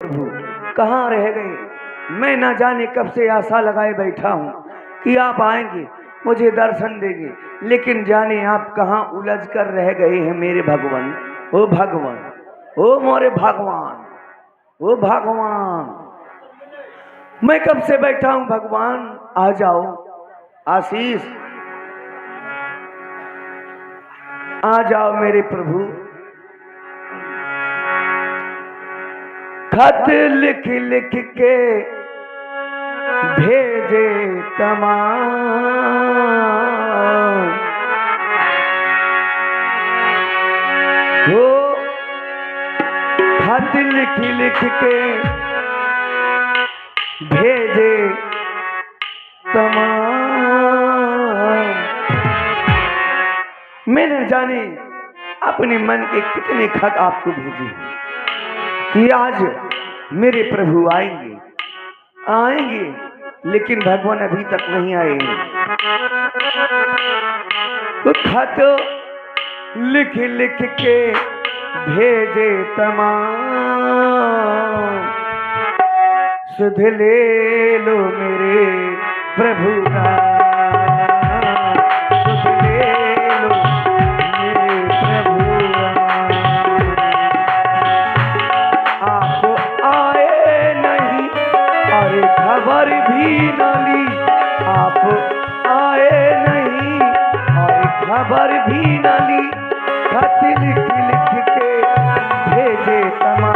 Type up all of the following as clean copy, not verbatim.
प्रभु कहाँ रह गए? मैं ना जाने कब से आशा लगाए बैठा हूँ कि आप आएंगे, मुझे दर्शन देंगे, लेकिन जाने आप कहाँ उलझ कर रह गए हैं मेरे भगवान। ओ भगवान, ओ मोरे भगवान, ओ भगवान, मैं कब से बैठा हूँ भगवान, आ जाओ। आशीष आ जाओ मेरे प्रभु। खत लिख लिख के भेजे तमाम, वो खत लिख लिख के भेजे तमाम। मैंने जाने अपने मन के कितने खत आपको भेजे कि आज मेरे प्रभु आएंगे आएंगे, लेकिन भगवान अभी तक नहीं आए। तो खत लिख लिख के भेजे तमाम, सुध ले लो मेरे प्रभु का, सुध ले लो मेरे प्रभु का। आप आए नहीं और खबर भी न ली, आप आए नहीं और खबर भी न ली, खत लिख लिख के भेजे तमाम,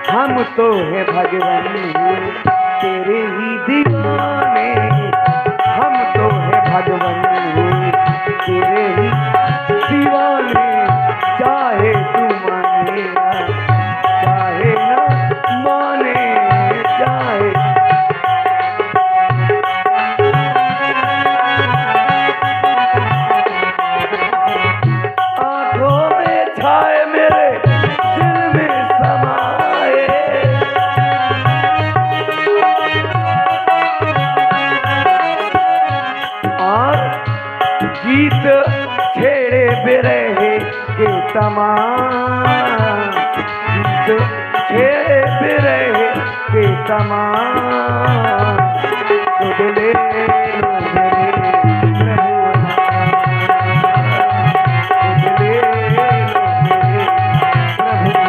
हम तो है भगवान तेरे ही दीवाने, हम तो है भगवान तेरे ही दीवाने, चाहे तू माने चाहे ना माने, चाहे आंखों में छाए मेरे दिल में समाए, गीत छेड़े बिरहे के तमाम, गीत छेड़े बिरहे के तमाम, सुध ले लो मेरे प्रभु, सुध ले लो मेरे प्रभु।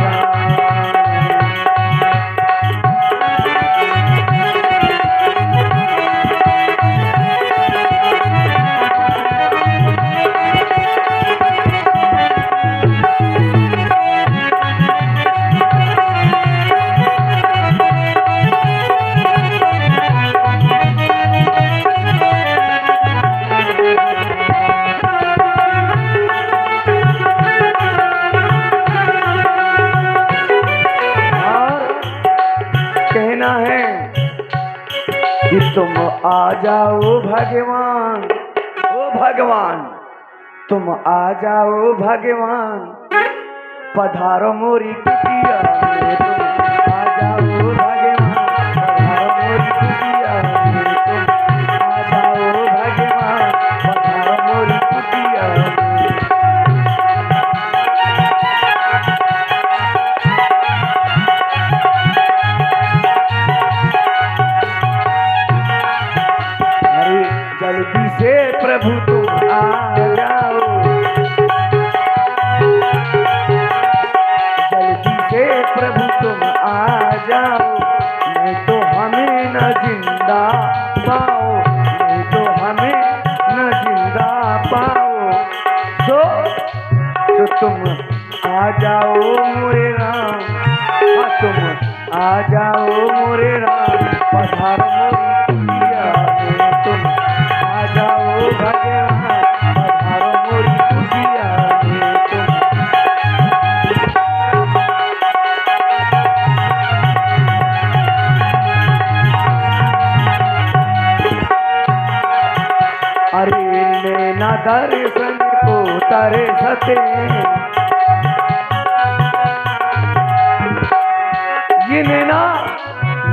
कहना है कि तुम आ जाओ भगवान, ओ भगवान, तुम आ जाओ भगवान, पधारो मोरी कुटिया में, तुम आ जाओ भगवान, पधारो मोरी कुटिया में, तुम आ जाओ भगवान, पधारो मोरी कुटिया में। जल्दी से प्रभु तुम आ जाओ, जल्दी से प्रभु तुम आ जाओ, नहीं तो हमें न जिंदा पाओ, नहीं तो हमें न जिंदा पाओ। तो तुम आ जाओ मोरे राम, हाँ तुम आ जाओ मोरे राम, पधारो मोरी कुटिया में, तुम नैना दर्शन को तरसते हैं, ये नैना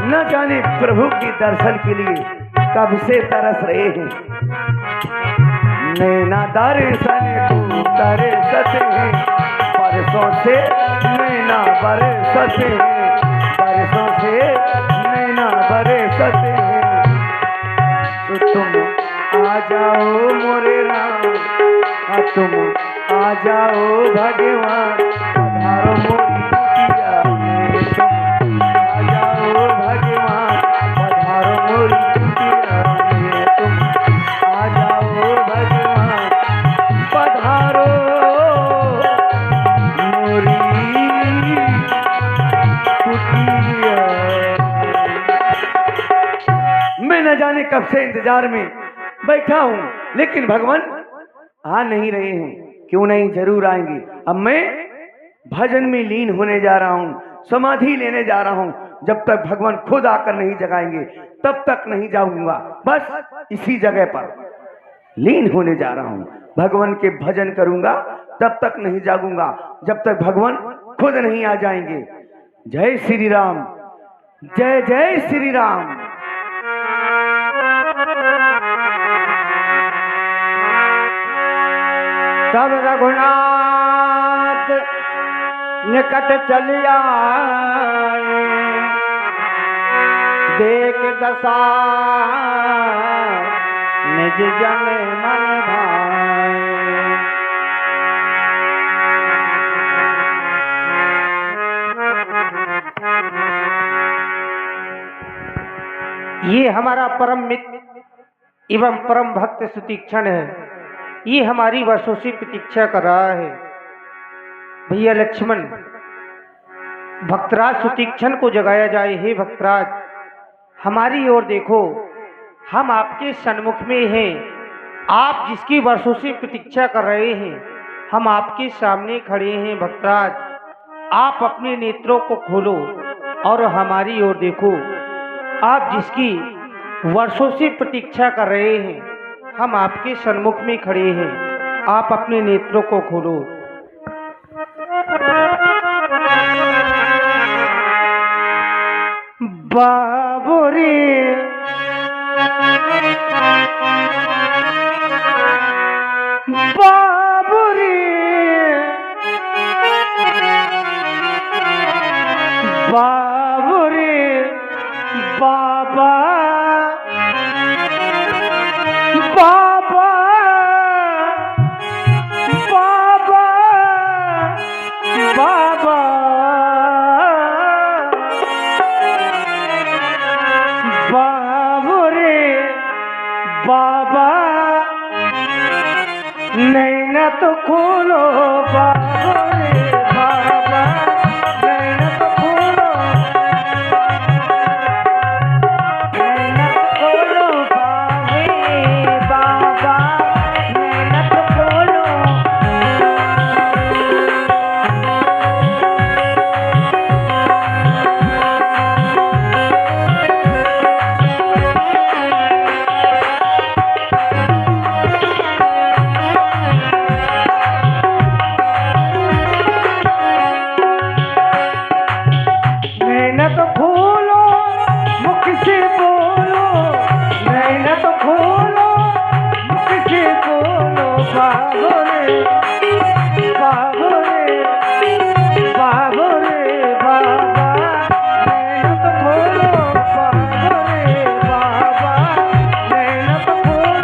न जाने प्रभु के दर्शन के लिए कब से तरस रहे हैं। नैना दर्शन को तरसते हैं, बरसों से नैना बरसते हैं, बरसों से नैना बरसते हैं। तो तुम आ जाओ मोरे राम, तुम आ जाओ भगवान, पधारो मोरी कुटिया में। तुम आ जाओ भगवान, पधारो मोरी कुटिया में। तुम आ जाओ भगवान, पधारो मोरी कुटिया। मैं न जाने कब से इंतजार में बैठा हूं, लेकिन भगवान आ नहीं रहे हैं। क्यों नहीं, जरूर आएंगे। अब मैं भजन में लीन होने जा रहा हूं, समाधि लेने जा रहा हूं। जब तक भगवान खुद आकर नहीं जगाएंगे तब तक नहीं जाऊंगा। बस इसी जगह पर लीन होने जा रहा हूं, भगवान के भजन करूंगा, तब तक नहीं जागूंगा जब तक भगवान खुद नहीं आ जाएंगे। जय श्री राम, जय जय श्री राम। तब रघुनाथ निकट चलिया, देख दशा निज जन मन भाए। ये हमारा परम मित्र एवं परम भक्त सुतीक्षण है। ये हमारी वर्षों से प्रतीक्षा कर रहा है। भैया लक्ष्मण, भक्तराज सुतीक्षण को जगाया जाए। हे भक्तराज, हमारी ओर देखो, हम आपके सन्मुख में हैं। आप जिसकी वर्षों से प्रतीक्षा कर रहे हैं, हम आपके सामने खड़े हैं। भक्तराज, आप अपने नेत्रों को खोलो और हमारी ओर देखो। आप जिसकी वर्षों से प्रतीक्षा कर रहे हैं, हम आपके सन्मुख में खड़े हैं। आप अपने नेत्रों को खोलो। बाबुरी बाबुरी बाबुरी बाबा बाबा बाबा बाबा बाबुरे बाबा, नैना तो खोलो बाबुरे बाबा, नैना तो खोलो, नैना तो खोलो बाबुरे बाबा, नैना तो खोलो। नैना तो खोलो, मुख से बोलो, नैना तो खोलो, मुख से बोलो बाबुरे बाबुरे बाबुरे बाबा, नैना तो खोलो बाबुरे बाबा, नैना तो खोलो।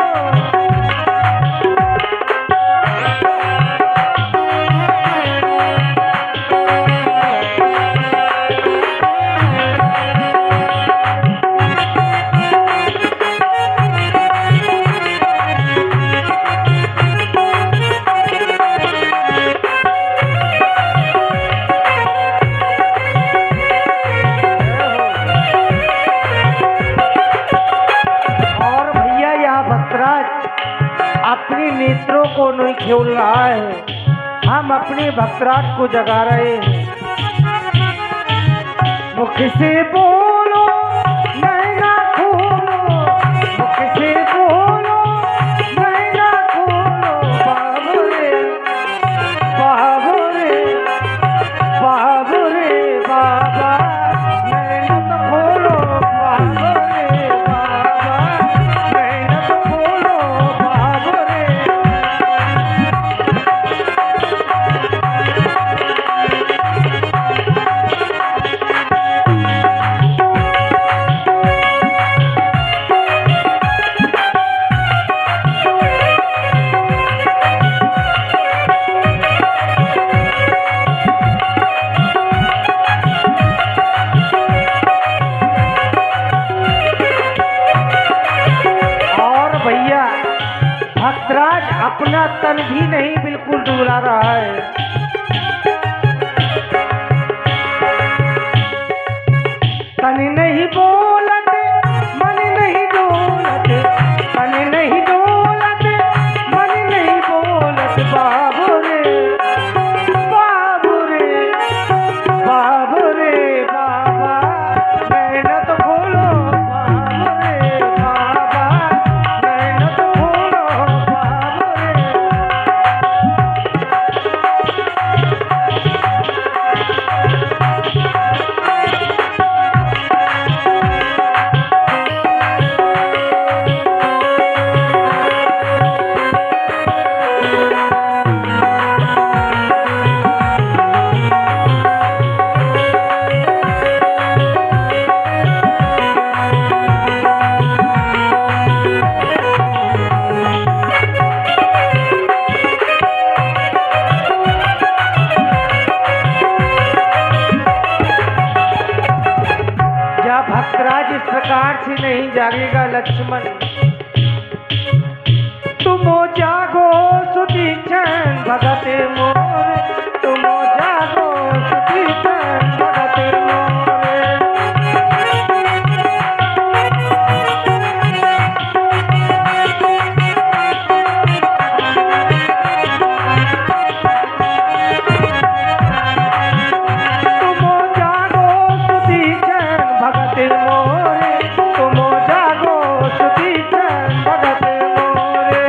अपने नेत्रों को नहीं खोल रहा है, हम अपने भक्तराज को जगा रहे हैं। मुख से बोलो नैना खोलो, मुख से बोलो नैना खोलो। भक्तराज अपना तन भी नहीं बिल्कुल डुला रहा है। तन नहीं बोलत, मन नहीं डोलत, तन नहीं डोलत, मन नहीं बोलत। बाबू रे बाबू रे बाबू रे बाबा, मेहनत खोलो बाबू रे बाबा, मेहनत खोलो बाबू रे। भक्तराज इस प्रकार से नहीं जागेगा लक्ष्मण। तुमो जागो सुदीक्षण भगते मोरे, तुमो जागो सुदीक्षण भगते मोरे। तुमो जागो सुदीक्षण भगते मोरे, तुमो जागो सुदीक्षण भगते मोरे।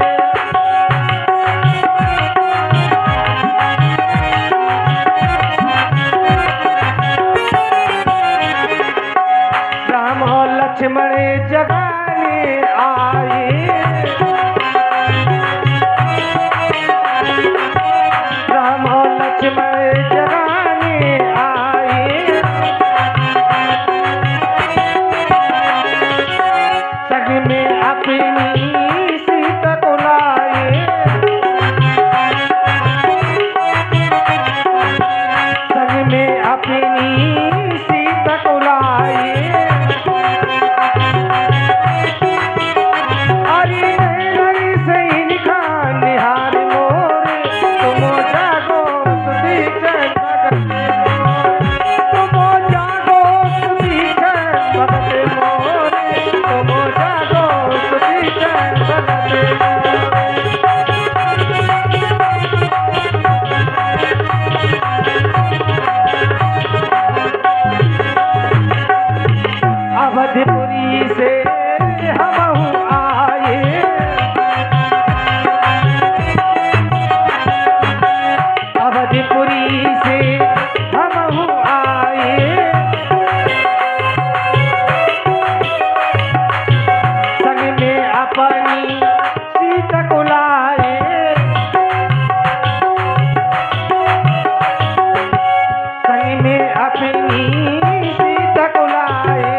राम और लक्ष्मण जगाने आए, राम और लक्ष्मण जगाने आए। संग में अपनी सीता को लाए, संग में अपनी सीता को लाए। अरे नैन से निखार निहार मोरे, तुमो जागो सुदीक्षण भगते मोरे, तुमो जागो सुदीक्षण भगते मोरे, तुमो जागो सुदीक्षण भगते मोरे। अवधपुरी से हमहु आए, अवधपुरी से हमहु आए। संग में अपनी सीता को लाए, संग में अपनी सीता को लाए।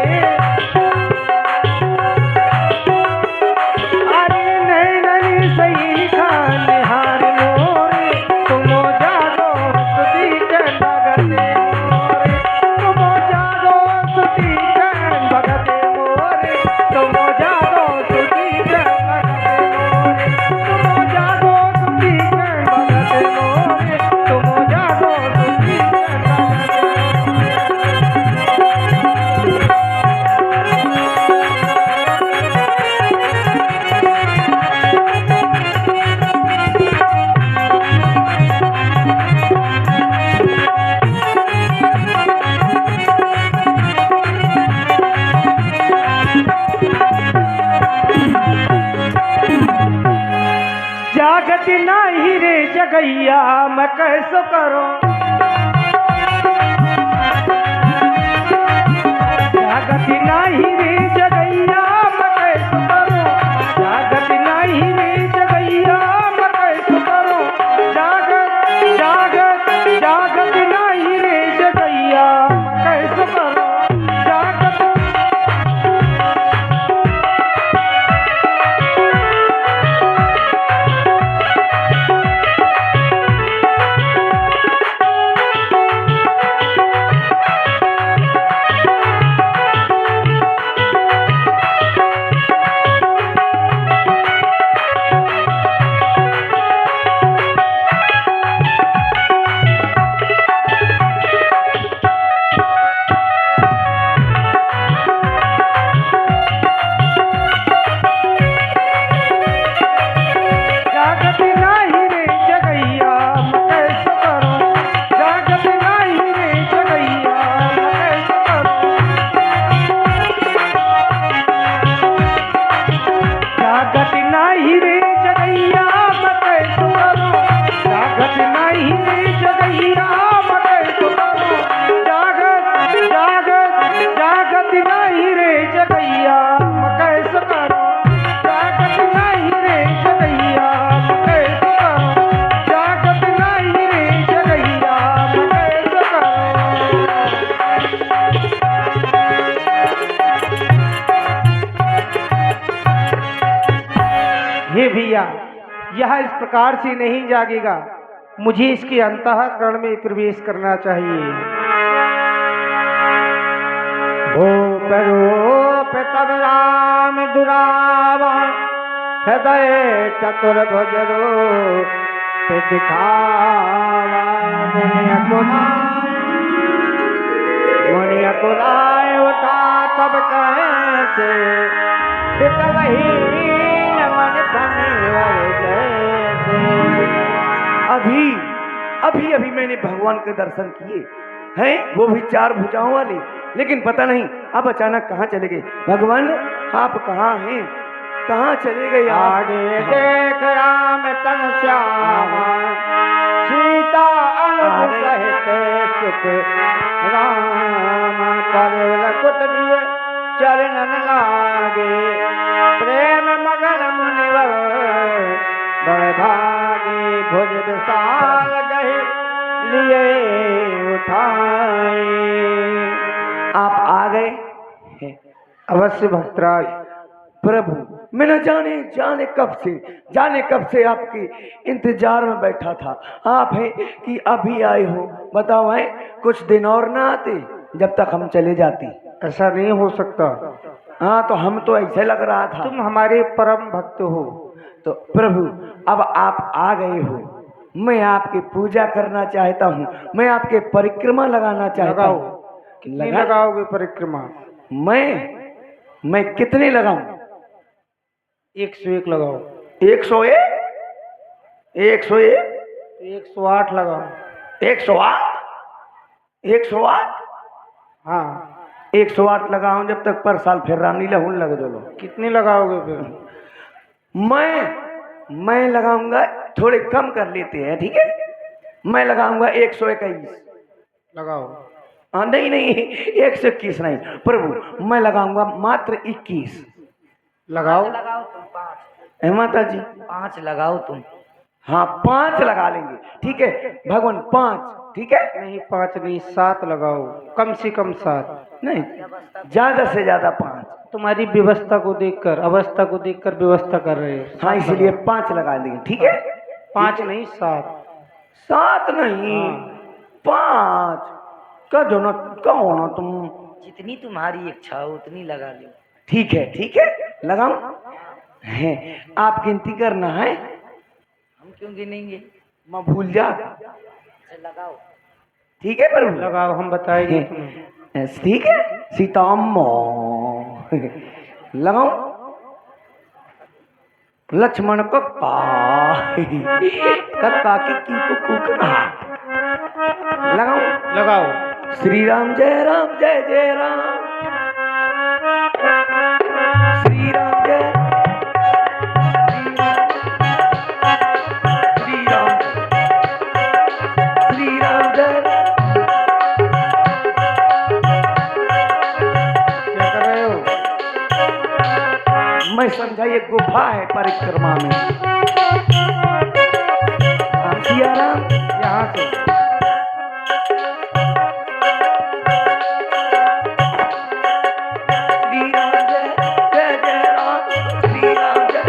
अरे नैननी सही खान निहार मोरे, तुमो जागो सुदीक्षण भगते मोरे, तुमो जागो सुदीक्षण भगते मोरे, तुमो जागो सुदीक्षण भगते मोरे, तुमो जागो सुदीक्षण भगते मोरे, तुमो जागो सुदीक्षण भगते जागत नाही रे जगैया, मैं कैसो करूं। जागत नाही रे जगैया, मैं कैसो करूं। जागत नाही रे जगैया, मैं कैसो करूं। जागत जागत जागत नाही रे जगैया, मैं कैसो करूं। जागत हे भैया, यह इस प्रकार से नहीं जागेगा, मुझे इसके अंतःकरण में प्रवेश करना चाहिए। भूप रूप तब राम दुरावा, हृदय चतुर्भुज रूप दिखावा। मुनिया कुलाए उठा तब कैसे, पित वही मन तनवर जैसे। अभी अभी अभी मैंने भगवान के दर्शन किए हैं, वो भी 4 भुजाओं वाले, लेकिन पता नहीं अब अचानक कहाँ चले गए। भगवान आप कहाँ हैं, कहाँ चले गए आप? आगे देख राम तन श्यामा, सीता अनुज सहित सुख राम। पर लकुट दिए चरणन लागे, प्रेम मगन मुनिवर बड़ भागे। भुज विशाल गए लिए उठाए। आप आ गए हैं। अवश्य भक्तराज। प्रभु मैं न जाने कब से आपके इंतजार में बैठा था। आप हैं कि अभी आए हो? बताओ है, कुछ दिन और ना आते जब तक हम चले जाते? ऐसा नहीं हो सकता। हाँ तो हम तो ऐसे लग रहा था। तुम हमारे परम भक्त हो। तो प्रभु अब आप आ गए हो, मैं आपकी पूजा करना चाहता हूँ, मैं आपके परिक्रमा लगाना चाहता हूँ। कितनी लगाओगे परिक्रमा? मैं कितने लगाऊं? 101 लगाओ। 101? 101? 108 लगाओ। 108? 108? हाँ 108 लगाऊं जब तक पर साल फिर रामलीला होने लगे। चलो कितनी लगाओगे फिर? मैं लगाऊंगा, थोड़े कम कर लेते हैं, ठीक है? मैं लगाऊंगा 121 लगाओ। हाँ नहीं 121 नहीं प्रभु, मैं लगाऊंगा मात्र 21। लगाओ। लगाओ तुम 5। है माता जी? 5 लगाओ तुम। हाँ 5 लगा लेंगे, ठीक है भगवान 5, ठीक है? नहीं 5 नहीं 7 लगाओ, कम से कम 7। नहीं ज्यादा से ज्यादा 5। तुम्हारी व्यवस्था को देखकर, अवस्था को देखकर व्यवस्था कर रहे हैं। हाँ इसलिए 5 लगा देंगे, ठीक है? 5 नहीं 7। 7 नहीं 5 का जो ना कहो ना तुम। जितनी तुम्हारी इच्छा हो उतनी लगा लो। ठीक है लगाओ। है आप गिनती करना है, हम क्यों गिनेंगे? मैं भूल जा। अच्छा लगाओ। ठीक है प्रभु लगाओ, हम बताएंगे तुम्हें। ठीक है सीताम लगाओ। लक्ष्मण कक्का कक्का की कहा लगाओ। लगाओ। श्री राम जय राम जय जय राम, श्री राम जय श्री राम श्री राम जय। क्या कर रहे हो? मैं समझा ये गुफा है परिक्रमा में। सिया राम यहाँ से श्री राम जय जय राम, श्री राम जय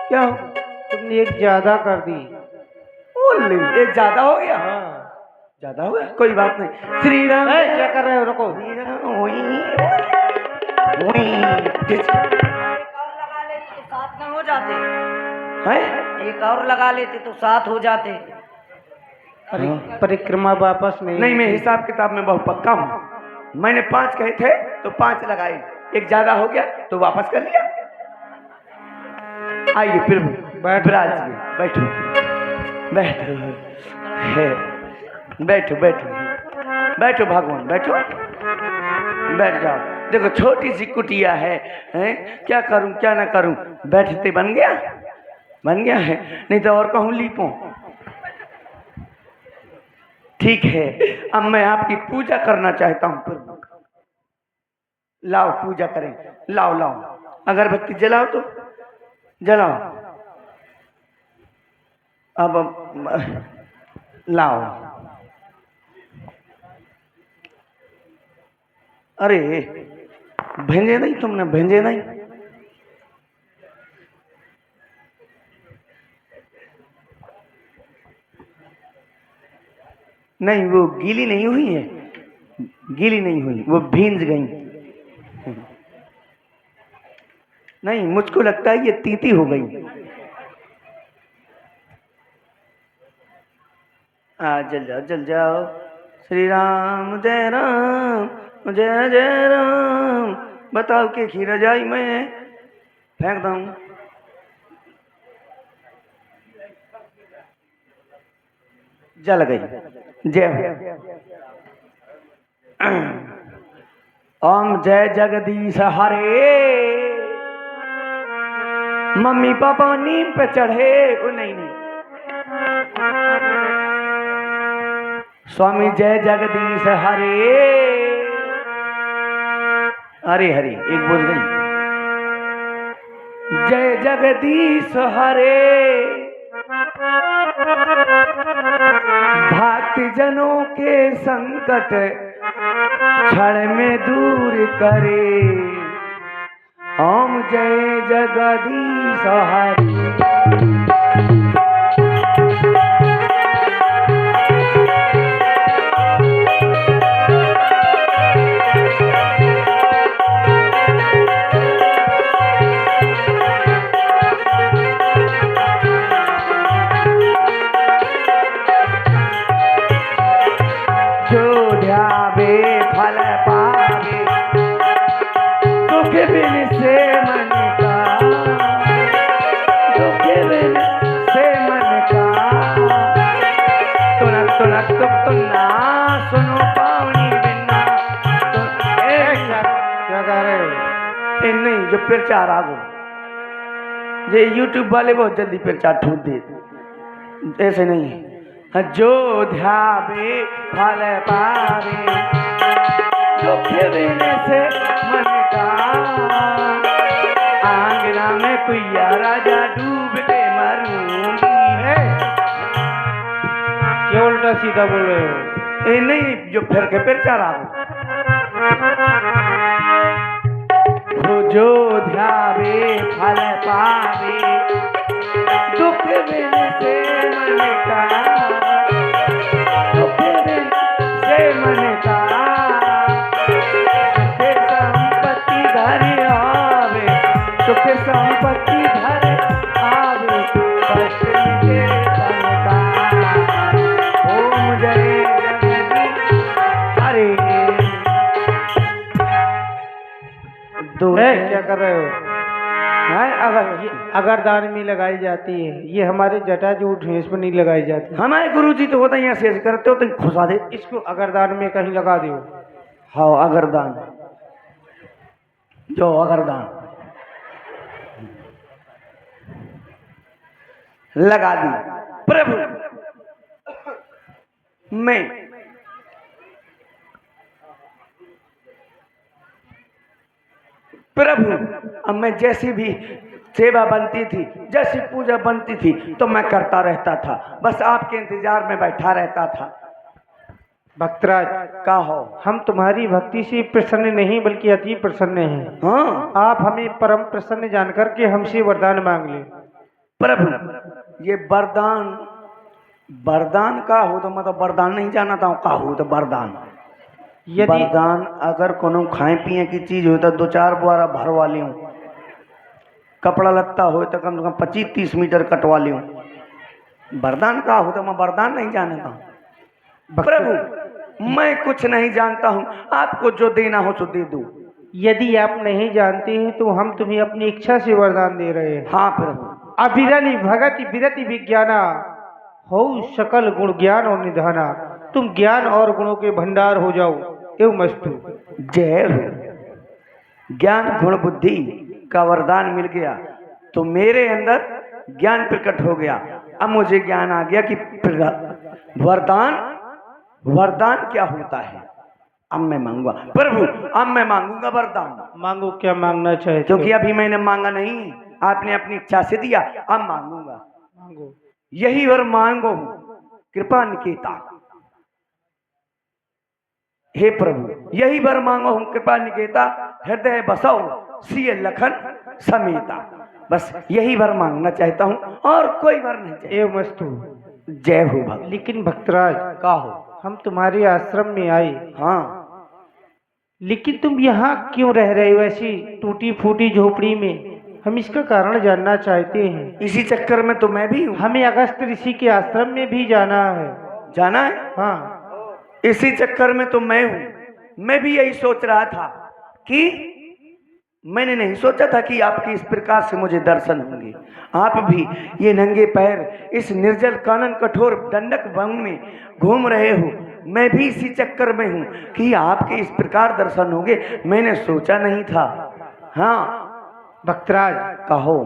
क्या तुमने एक ज्यादा कर दी। बोल एक ज्यादा हो गया? हाँ। ज्यादा हो गया, कोई बात नहीं। श्री राम क्या कर रहे हो? रुको। एक और लगा लेते तो 7 न हो जाते? है एक और लगा लेते तो 7 हो जाते। परिक्रमा वापस नहीं मैं हिसाब किताब में बहुत पक्का हूँ। मैंने 5 कहे थे तो 5 लगाए, एक ज्यादा हो गया तो वापस कर लिया। आइए प्रभु विराजिए, बैठो बैठो है, बैठो बैठो भगवान बैठो, बैठ जाओ। देखो छोटी सी कुटिया है, हैं? क्या करूं क्या ना करूं, बैठते बन गया है, नहीं तो और कहूं लीपो। ठीक है अब मैं आपकी पूजा करना चाहता हूं प्रभु। लाओ पूजा करें, लाओ अगरबत्ती जलाओ तो जलाओ। अब लाओ अरे भेजे नहीं तुमने, भेजे नहीं? नहीं वो गीली नहीं हुई है, गीली नहीं हुई, वो भींज गई। नहीं मुझको लगता है ये तीती हो गई। जल जाओ जल जाओ। श्री राम जय जय राम। बताओ कि खीरा जाई मैं फेंक दूं? जल गई। जय हो। ओम जय जगदीश हरे। मम्मी पापा नीम पे चढ़े। ओ नहीं नहीं, स्वामी जय जगदीश हरे। हरे हरे एक बोल गई। जय जगदीश हरे। भक्त जनों के संकट क्षण में दूर करे। ओम जय जगदीश हरे। फल पावे दुख बिन से मन का, दुख बिन से मन का। तुनक तुनक तुक तुन्ना सुनो पावनी बिन्ना। क्या कह रहे हो? नहीं जो प्रचार आगो, ये यूट्यूब वाले बहुत जल्दी प्रचार ठूक दे, ऐसे नहीं है। जो ध्यावे फल पावे दुख बिन से मन का। आंगना में कुइया राजा डूब के मरूंगी। क्या उल्टा सीधा बोल रहे हो? ए नहीं जो फिर के प्रचार आगो। वो जो ध्यावे फल पावे दुख बिन से मन का, दुख बिन से मन का। सुख संपत्ति घर आवे, सुख संपत्ति घर आवे, कष्ट मिटे तन का। ओम जय जगदीश हरे। क्या कर रहे हो? अगरदान में लगाई जाती है, ये हमारे जटा जो ड्रेस पर नहीं लगाई जाती। हमारे गुरुजी तो होता है यहाँ से करते हो तो खुशा दे। इसको अगरदान में कहीं लगा दो। हाँ अगरदान, जो अगरदान लगा दी। प्रभु मैं प्रभु अब मैं जैसी भी सेवा बनती थी, जैसी पूजा बनती थी तो मैं करता रहता था, बस आपके इंतजार में बैठा रहता था। भक्तराज का हो? हम तुम्हारी भक्ति से प्रसन्न नहीं बल्कि अति प्रसन्न हैं। हाँ आप हमें परम प्रसन्न जानकर के हमसे वरदान मांग ले। प्रभु ये वरदान, वरदान का हो तो मतलब वरदान नहीं जाना था का हो तो वरदान। यदि वरदान अगर कोनो खाए पिए की चीज हो तो 2-4 बुआरा भरवा लियो, कपड़ा लत्ता हो तो कम से कम 25-30 मीटर कटवा लियो। वरदान का हो तो मैं वरदान नहीं जानता। प्रभु मैं कुछ नहीं जानता हूँ, आपको जो देना हो तो दे दो। यदि आप नहीं जानते हैं तो हम तुम्हें अपनी इच्छा से वरदान दे रहे हैं। हाँ प्रभु। अभिरनि भगति विरति विज्ञाना हो सकल गुण ज्ञान और निधाना। तुम ज्ञान और गुणों के भंडार हो जाओ एवं मस्तु। जय हो। ज्ञान गुण बुद्धि का वरदान मिल गया तो मेरे अंदर ज्ञान प्रकट हो गया। अब मुझे ज्ञान आ गया कि वरदान, वरदान क्या होता है। अब मैं मांगूंगा प्रभु, अब मैं मांगूंगा वरदान। मांगो, क्या मांगना चाहते? क्योंकि अभी मैंने मांगा नहीं, आपने अपनी इच्छा से दिया, अब मांगूंगा। मांगो। यही वर मांगो कृपा निकेता। हे प्रभु यही वर मांगो हम कृपा निकेता, हृदय बसो सिय लखन समेता। बस यही वर मांगना चाहता हूँ और कोई वर नहीं चाहिए। एवं मस्तु। जय हो भक्त। लेकिन भक्तराज, का हो? हम तुम्हारे आश्रम में आए, हाँ, लेकिन तुम यहाँ क्यों रह रहे हो ऐसी टूटी फूटी झोपड़ी में? हम इसका कारण जानना चाहते हैं। इसी चक्कर में तो मैं भी हूँ। हमें अगस्त ऋषि के आश्रम में भी जाना है। जाना है? हाँ। इसी चक्कर में तो मैं हूँ। मैं भी यही सोच रहा था कि मैंने नहीं सोचा था कि आपकी इस प्रकार से मुझे दर्शन होंगे। आप भी ये नंगे पैर इस निर्जल कानन कठोर दंडक वन में घूम रहे हो। मैं भी इसी चक्कर में हूँ कि आपके इस प्रकार दर्शन होंगे। मैंने सोचा नहीं था। हाँ भक्तराज, कहो।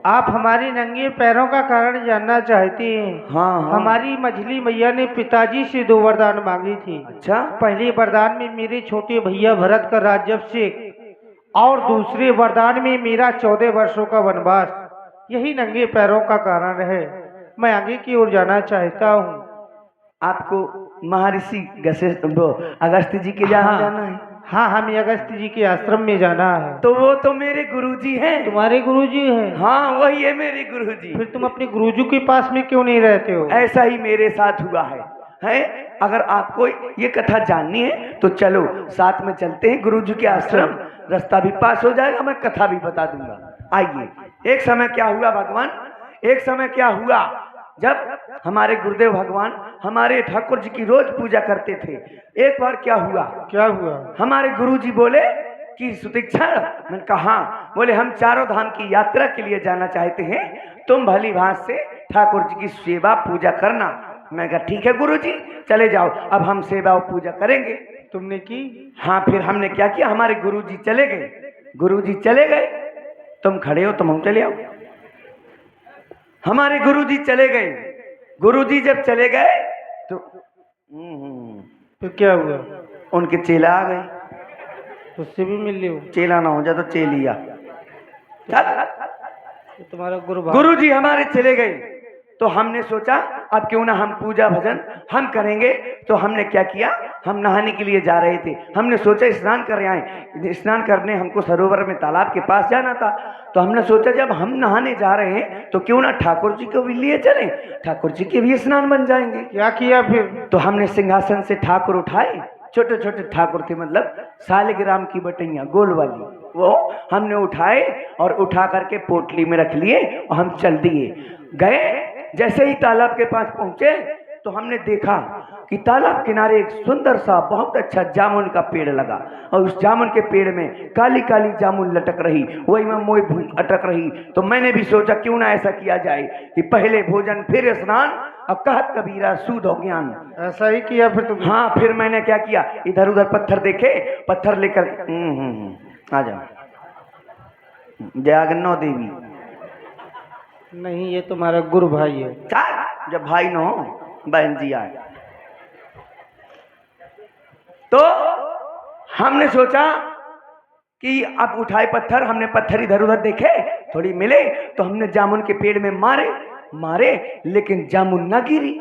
आप हमारे नंगे पैरों का कारण जानना चाहते हैं? हाँ, हाँ। हमारी मछली मैया ने पिताजी से 2 वरदान मांगी थी। अच्छा। पहले वरदान में मेरे छोटे भैया भरत का राज्याभिषेक और दूसरे वरदान में मेरा 14 वर्षों का वनवास। यही नंगे पैरों का कारण है। मैं आगे की ओर जाना चाहता हूँ। आपको महर्षि अगस्त जी के यहाँ जाना है? हाँ, हमें अगस्त जी के आश्रम में जाना है। तो वो तो मेरे गुरुजी हैं। तुम्हारे गुरुजी हैं? हाँ, वही है मेरे गुरुजी। फिर तुम अपने गुरुजी के पास में क्यों नहीं रहते हो? ऐसा ही मेरे साथ हुआ है? अगर आपको ये कथा जाननी है तो चलो साथ में चलते हैं गुरुजी के आश्रम। रास्ता भी पास हो जाएगा, मैं कथा भी बता दूंगा। आइए। एक समय क्या हुआ भगवान, एक समय क्या हुआ जब हमारे गुरुदेव भगवान हमारे ठाकुर जी की रोज पूजा करते थे। एक बार क्या हुआ? क्या हुआ? हमारे गुरुजी बोले कि सुतीक्षण। मैंने कहा हाँ। बोले हम चारों धाम की यात्रा के लिए जाना चाहते हैं, तुम भली भांति से ठाकुर जी की सेवा पूजा करना। मैं कहा ठीक है गुरुजी, चले जाओ। अब हम सेवा और पूजा करेंगे। तुमने की? हाँ। फिर हमने क्या किया, हमारे गुरुजी चले गए। गुरुजी चले गए, तुम खड़े हो तुम हम चले आओ। हमारे गुरुजी चले गए। गुरुजी जब चले गए तो फिर क्या हुआ? उनके चेला आ गए। उससे भी मिल लियो। चेला ना हो जाए तो चेलिया। तुम्हारा गुरुजी हमारे चले गए तो हमने सोचा अब क्यों ना हम पूजा भजन हम करेंगे। तो हमने क्या किया, हम नहाने के लिए जा रहे थे। हमने सोचा स्नान कर आए। स्नान करने हमको सरोवर में तालाब के पास जाना था। तो हमने सोचा जब हम नहाने जा रहे हैं तो क्यों ना ठाकुर जी को भी लिए चलें, ठाकुर जी के भी स्नान बन जाएंगे। क्या किया फिर? तो हमने सिंहासन से ठाकुर उठाए। छोटे छोटे ठाकुर थे, मतलब सालिग्राम की बटैया गोल वाली, वो हमने उठाए और उठा करके पोटली में रख लिए और हम चल दिए। गए, जैसे ही तालाब के पास पहुंचे तो हमने देखा कि तालाब किनारे एक सुंदर सा बहुत अच्छा जामुन का पेड़ लगा और उस जामुन के पेड़ में काली काली जामुन लटक रही, वही में मोई अटक रही। तो मैंने भी सोचा क्यों ना ऐसा किया जाए कि पहले भोजन फिर स्नान और कहत कबीरा सूद हो ज्ञान। ऐसा ही किया फिर तुम? हाँ। फिर मैंने क्या किया, इधर उधर पत्थर देखे, पत्थर लेकर आ जाओ। जयागन्नो देवी नहीं, ये तुम्हारा गुरु भाई है। जब भाई न हो बहन जी आए तो हमने सोचा कि अब उठाए पत्थर। हमने पत्थर इधर उधर देखे, थोड़ी मिले तो हमने जामुन के पेड़ में मारे लेकिन जामुन ना गिरी।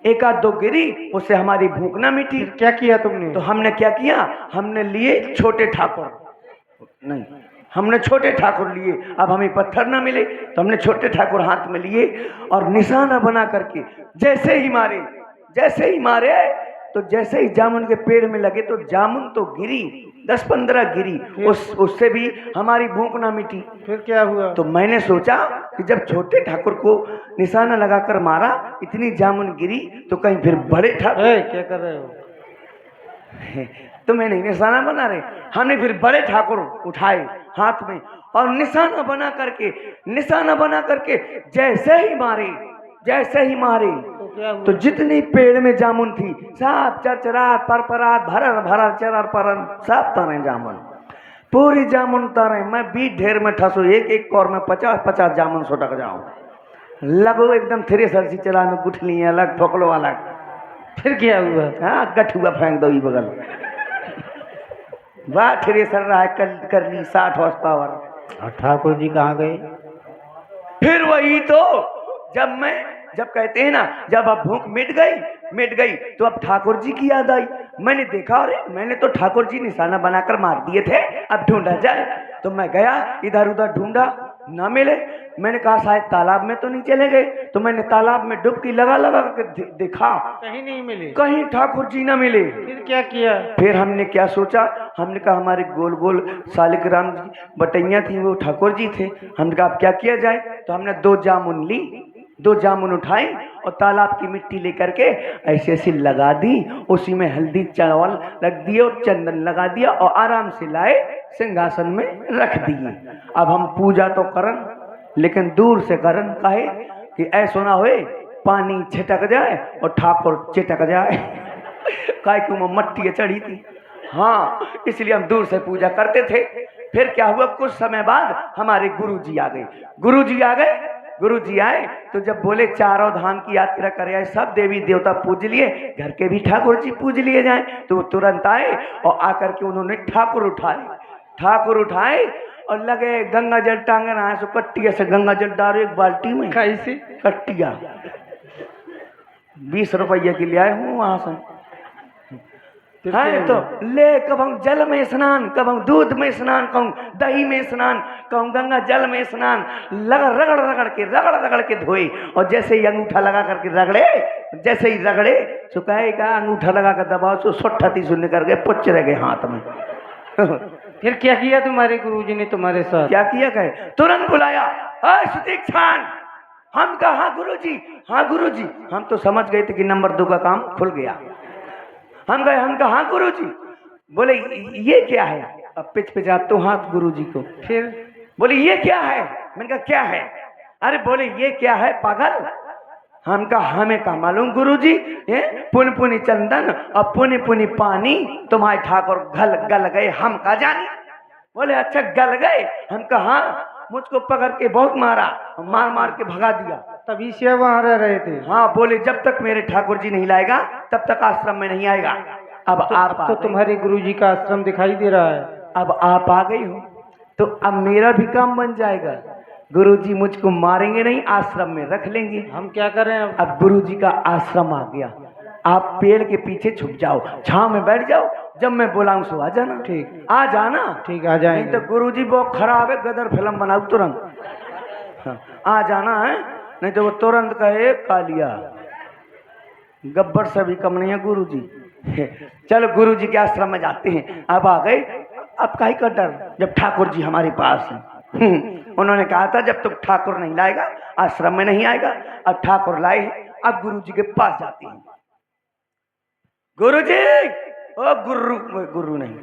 एक आध दो गिरी, उससे हमारी भूख ना मिटी। क्या किया तुमने? तो हमने क्या किया, हमने लिए छोटे ठाकुर। नहीं, हमने छोटे ठाकुर लिए। अब हमें पत्थर ना मिले तो हमने छोटे ठाकुर हाथ में लिए और निशाना बना करके जैसे ही मारे तो जैसे ही जामुन के पेड़ में लगे तो जामुन तो गिरी, 10-15 गिरी। उससे भी हमारी भूख ना मिटी। फिर क्या हुआ? तो मैंने सोचा कि जब छोटे ठाकुर को निशाना लगाकर मारा, इतनी जामुन गिरी, तो कहीं फिर बड़े ठाकुर। क्या कर रहे हो? तुम्हें नहीं निशाना बना रहे। हमने फिर बड़े ठाकुर उठाए हाथ में और निशाना बना करके जैसे ही मारे तो जितनी पेड़ में जामुन थी सब चरचरात परपरात भरर चरर परर सब तारे जामुन, पूरी जामुन तारे। मैं 20 ढेर में ठसो, एक कौर में 50-50 जामुन सुटक जाऊं। लगो एकदम थ्रेसर सी चला में गुठली अलग, ठोकलो अलग। फिर क्या हुआ? हाँ, गठुआ फेंक दो बगल। वाह, थ्रेसर रहा है कर ली 60 हॉर्स पावर। ठाकुर जी कहाँ गए? फिर वही तो जब कहते हैं ना, जब अब भूख मिट गई तो अब ठाकुर जी की याद आई। मैंने देखा, अरे मैंने तो ठाकुर जी निशाना बनाकर मार दिए थे, अब ढूंढा जाए। तो मैं गया, इधर उधर ढूंढा, ना मिले। मैंने कहा शायद तालाब में तो नहीं चले गए। तो मैंने तालाब में डुबकी लगा लगा के देखा, कहीं नहीं मिले। कहीं ठाकुर जी ना मिले। फिर क्या किया? फिर हमने क्या सोचा, हमने कहा हमारे गोल गोल सालिग्राम जी बटैया थी, वो ठाकुर जी थे। हमने कहा अब क्या किया जाए। तो हमने 2 जामुन ली, 2 जामुन उठाई और तालाब की मिट्टी लेकर के ऐसे ऐसे लगा दी, उसी में हल्दी चावल रख दिए और चंदन लगा दिया और आराम से लाए सिंहासन में रख दिए। अब हम पूजा तो करन, लेकिन दूर से करन, काहे कि ऐसा ना होए पानी छिटक जाए और ठाकुर चिटक जाए। काय क्यों मट्टी चढ़ी थी। हाँ, इसलिए हम दूर से पूजा करते थे। फिर क्या हुआ, कुछ समय बाद हमारे गुरुजी आ गए। गुरुजी आ गए, गुरुजी आए तो जब बोले चारों धाम की यात्रा करे, सब देवी देवता पूज लिए, घर के भी ठाकुर जी पूज लिए जाए। तो वो तुरंत आए और आकर के उन्होंने ठाकुर उठाए, ठाकुर उठाए और लगे गंगा जल टांगे रहा है। सो कट्टिया से गंगा जल डालो एक बाल्टी में। कैसे? कट्टिया 20 रुपये के लिए आए हूँ वहां से। है तो ले, कब हम जल में स्नान, कब हम दूध में स्नान, कहूँ दही में स्नान, कहूँ गंगा जल में स्नान, रगड़ रगड़ के धोए। और जैसे ही अंगूठा लगा करके रगड़े, जैसे ही रगड़े तो कहेगा अंगूठा लगा कर दबाओ, तो 60 शून्य करके पुच्छ रह गए हाथ में। फिर क्या किया तुम्हारे गुरुजी ने तुम्हारे साथ? क्या किया, कहे तुरंत बुलाया, सुदीक्षान। हम कहा हाँ गुरुजी, हाँ गुरुजी। हम तो समझ गए थे कि नंबर 2 का काम खुल गया। हम गए, हम कहा हाँ गुरुजी। बोले ये क्या है, अब पिचपिचाते तो हाथ गुरुजी को। फिर बोले ये क्या है। मैंने कहा क्या है। अरे बोले ये क्या है पागल। हम कहा हमें कहा मालूम गुरुजी, ये पुन पुनी चंदन और पुनी पुनी पानी तुम्हारे ठाकुर गल गए, हम का जानी। बोले अच्छा गल गए। हम कहा हाँ, मुझको पकड़ के बहुत मारा, मार मार के भगा दिया। तभी से वहां रह रहे थे? हाँ, बोले जब तक मेरे ठाकुर जी नहीं लाएगा तब तक आश्रम में नहीं आएगा। अब आप तो तुम्हारे गुरुजी का आश्रम दिखाई दे रहा है। अब आप आ गई हो तो अब मेरा भी काम बन जाएगा। गुरुजी मुझको मारेंगे नहीं, आश्रम में रख लेंगे। हम क्या करें अब गुरुजी का आश्रम आ गया। आप पेड़ के पीछे छुप जाओ, छांव में बैठ जाओ, जब मैं बुलाऊं सो आ जाना। ठीक, आ जाना। ठीक, आ जाएंगे। नहीं तो गुरुजी बहुत खराब है, गदर फिल्म बनाओ तुरंत। हाँ, आ जाना है, नहीं तो वो तुरंत कहे कालिया। गब्बर से भी कम नहीं है गुरुजी। चलो गुरुजी के आश्रम में जाते हैं। अब आ गए, अब काहे का डर, जब ठाकुर जी हमारे पास हैं। उन्होंने कहा था जब तक ठाकुर नहीं लाएगा आश्रम में नहीं आएगा। अब ठाकुर लाए, अब गुरुजी के पास जाते हैं। गुरुजी, ओ गुरु, गुरु नहीं,